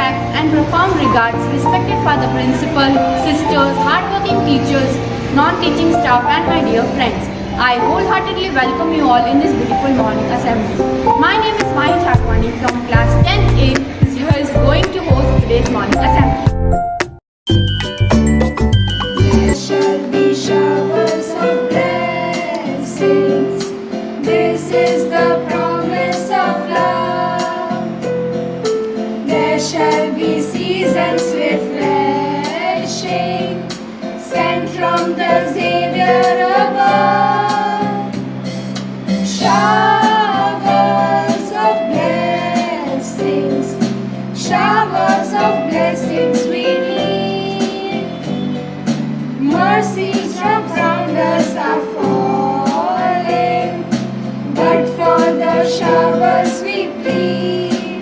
respect and profound regards, respected Father Principal, sisters, hardworking teachers, non-teaching staff and my dear friends. I wholeheartedly welcome you all in this beautiful morning assembly. My name is Mahi Thakwani from class 10A who is going to host today's morning assembly. There shall be showers of blessings. This is the promise of love. There shall be seasons refreshing, sent from the Xavier above. Showers of blessings, showers of blessings we need. Mercies from round us are falling, but for the showers we plead.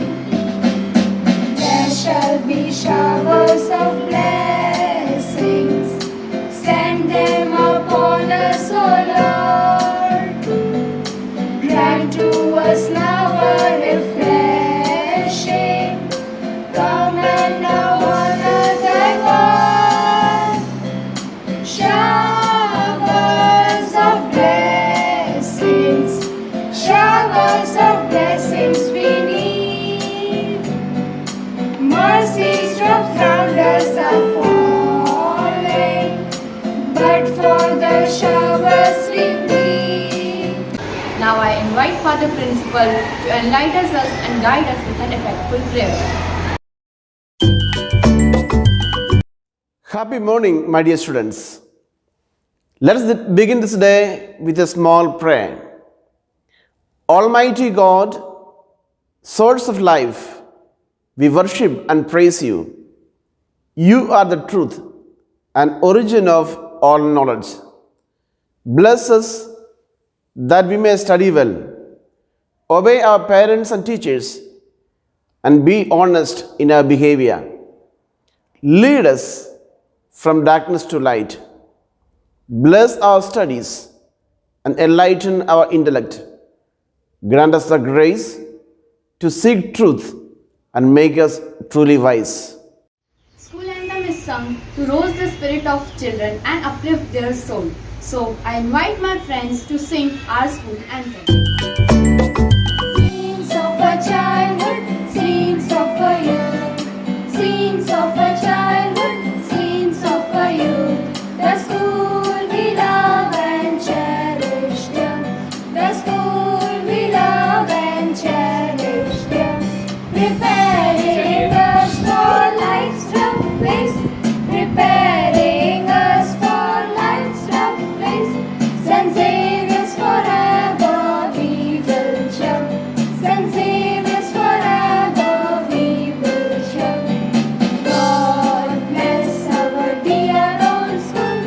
There shall be showers of blessings, send them upon us, O Lord. Grant to us now a refreshing, come and now honor thy God. Showers of blessings, showers of blessings we need. Mercies from round us are falling, but for the showers we plead. Now I invite Father Principal to enlighten us and guide us with an effectful prayer. Happy morning, my dear students. Let us begin this day with a small prayer. Almighty God, source of life, we worship and praise you. You are the truth and origin of all knowledge. Bless us that we may study well, obey our parents and teachers, and be honest in our behavior. Lead us from darkness to light. Bless our studies and enlighten our intellect. Grant us the grace to seek truth and make us truly wise. School anthem is sung to rouse the spirit of children and uplift their soul. So I invite my friends to sing our school anthem. Scenes of a childhood, scenes of a youth. Scenes of a childhood, scenes of a youth. The school we love and cherish, dear. The school we love and cherish, dear. Preparing us for life's rough ways. Preparing us for life's rough ways. St. Xavier's forever we will shout. St. Xavier's forever we will shout. God bless our dear old school.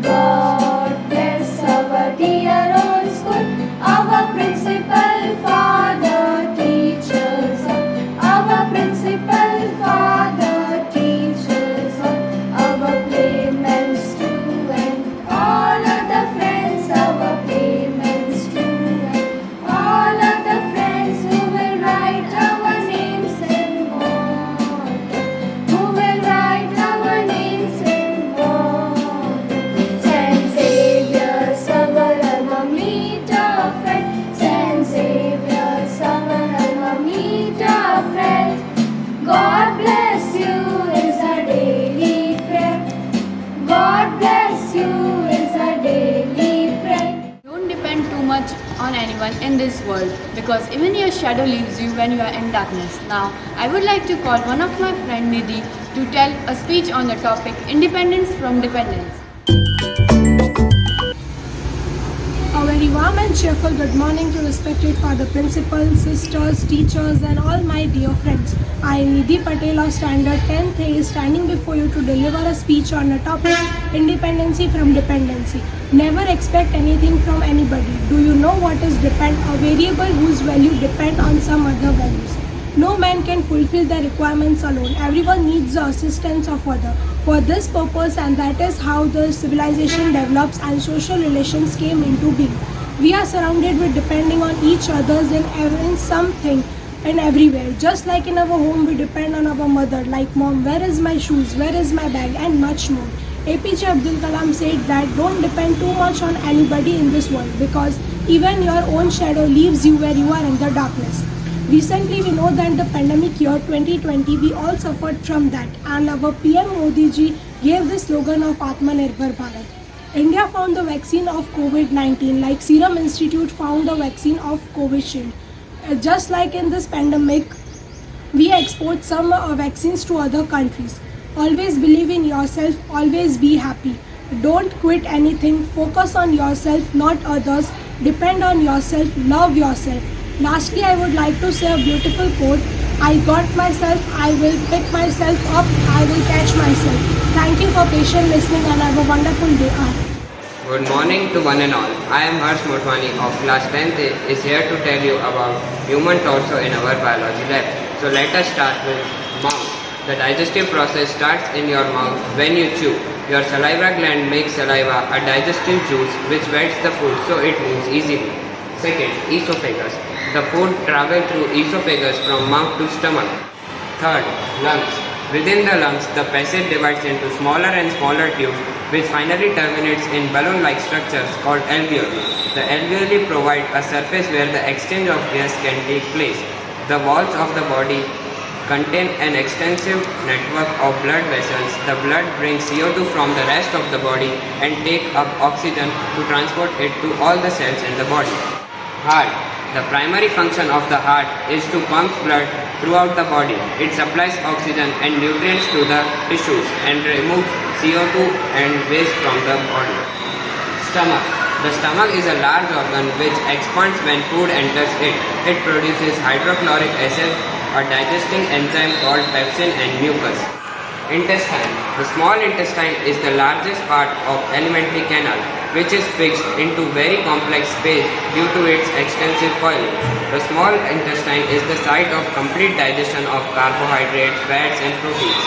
God bless our dear old school. Our principal, father, teachers, our principal, father, teachers, our playmates too, and all other friends, our playmates too, and all other friends who will write our names in water, who will write our names in water. St. Xavier's our alma mater friend. St. Xavier's our alma mater friend. God bless you is our daily prayer. God bless you is our daily prayer. Don't depend too much on anyone in this world because even your shadow leaves you when you are in darkness. Now, I would like to call one of my friend Nidhi to tell a speech on the topic Independence from Dependence. A very warm and cheerful good morning to respected Father Principal, sisters, teachers and all my dear friends. I am Nidhi Patel of Standard 10th A standing before you to deliver a speech on the topic Independency from Dependency. Never expect anything from anybody. Do you know what is depend? A variable whose value depend on some other values. No man can fulfill their requirements alone. Everyone needs the assistance of other. For this purpose, and that is how the civilization develops and social relations came into being. We are surrounded with depending on each other in something and everywhere. Just like in our home, we depend on our mother, like mom, where is my shoes, where is my bag, and much more. APJ Abdul Kalam said that don't depend too much on anybody in this world because even your own shadow leaves you where you are in the darkness. Recently, we know that the pandemic year 2020, we all suffered from that, and our PM Modi ji gave the slogan of Atmanirbhar Bharat. India found the vaccine of COVID-19 like Serum Institute found the vaccine of Covishield. Just like in this pandemic, we export some vaccines to other countries. Always believe in yourself, always be happy. Don't quit anything, focus on yourself, not others. Depend on yourself, love yourself. Lastly, I would like to say a beautiful quote. I got myself, I will pick myself up, I will catch myself. Thank you for patient listening and have a wonderful day ahead. Good morning to one and all. I am Harsh Motwani of class 10th A is here to tell you about human torso in our biology lab. So let us start with mouth. The digestive process starts in your mouth when you chew. Your saliva gland makes saliva a digestive juice which wets the food so it moves easily. Second, esophagus. The food travels through esophagus from mouth to stomach. Third, lungs. Within the lungs, the passage divides into smaller and smaller tubes which finally terminates in balloon-like structures called alveoli. The alveoli provide a surface where the exchange of gas can take place. The walls of the body contain an extensive network of blood vessels. The blood brings CO2 from the rest of the body and take up oxygen to transport it to all the cells in the body. Heart. The primary function of the heart is to pump blood throughout the body. It supplies oxygen and nutrients to the tissues and removes CO2 and waste from the body. Stomach. The stomach is a large organ which expands when food enters it. It produces hydrochloric acid, a digesting enzyme called pepsin and mucus. Intestine. The small intestine is the largest part of alimentary canal, which is fixed into very complex space due to its extensive coiling. The small intestine is the site of complete digestion of carbohydrates, fats and proteins.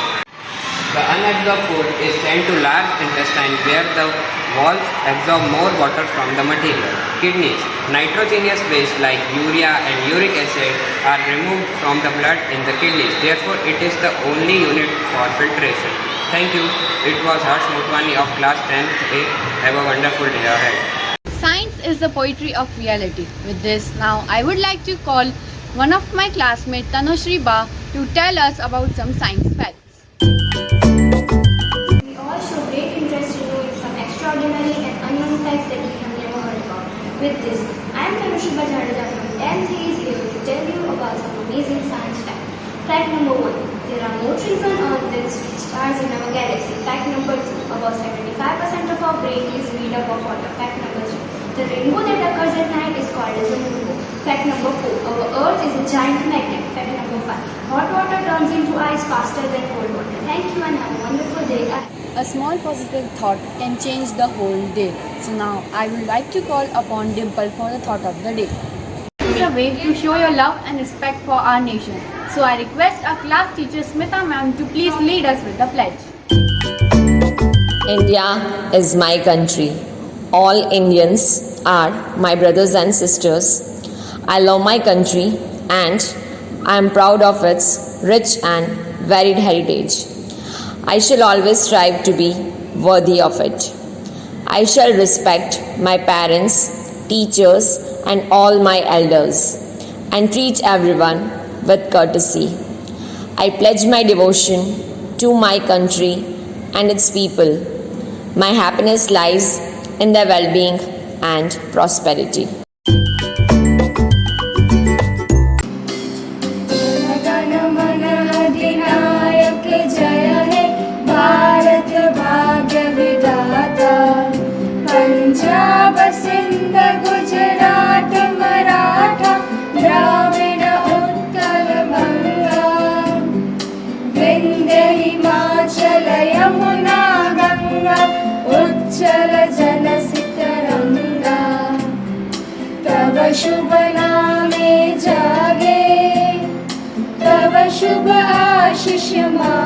The unabsorbed food is sent to large intestine where the walls absorb more water from the material. Kidneys. Nitrogenous waste like urea and uric acid are removed from the blood in the kidneys. Therefore, it is the only unit for filtration. Thank you. It was Harsh Motwani of class 10th A. Have a wonderful day ahead. Science is the poetry of reality. With this, now I would like to call one of my classmates, Tanushri Ba, to tell us about some science facts. We all show great interest in knowing some extraordinary and unknown facts that we have never heard about. With this, I am Tanushri Ba from 10th is here to tell you about some amazing science facts. Fact number 1. There are more trees on Earth than stars in our galaxy. Fact number 2. About 75% of our brain is made up of water. Fact number 3. The rainbow that occurs at night is called as a moonbow. Fact number 4. Our Earth is a giant magnet. Fact number 5. Hot water turns into ice faster than cold water. Thank you and have a wonderful day. A small positive thought can change the whole day. So now I would like to call upon Dimple for the thought of the day. This is a way to show your love and respect for our nation. So I request our class teacher Smita ma'am to please lead us with the pledge. India is my country. All Indians are my brothers and sisters. I love my country and I am proud of its rich and varied heritage. I shall always strive to be worthy of it. I shall respect my parents, teachers, and all my elders, and treat everyone with courtesy. I pledge my devotion to my country and its people. My happiness lies in their well-being and prosperity. Punjab Sindh Gujarat Maratha Dravid Utkal बंगा विंध्य हिमाचल यमुना गंगा उच्चल जनसितरंगा तव शुभ नामे जागे तव शुभ आशीष मा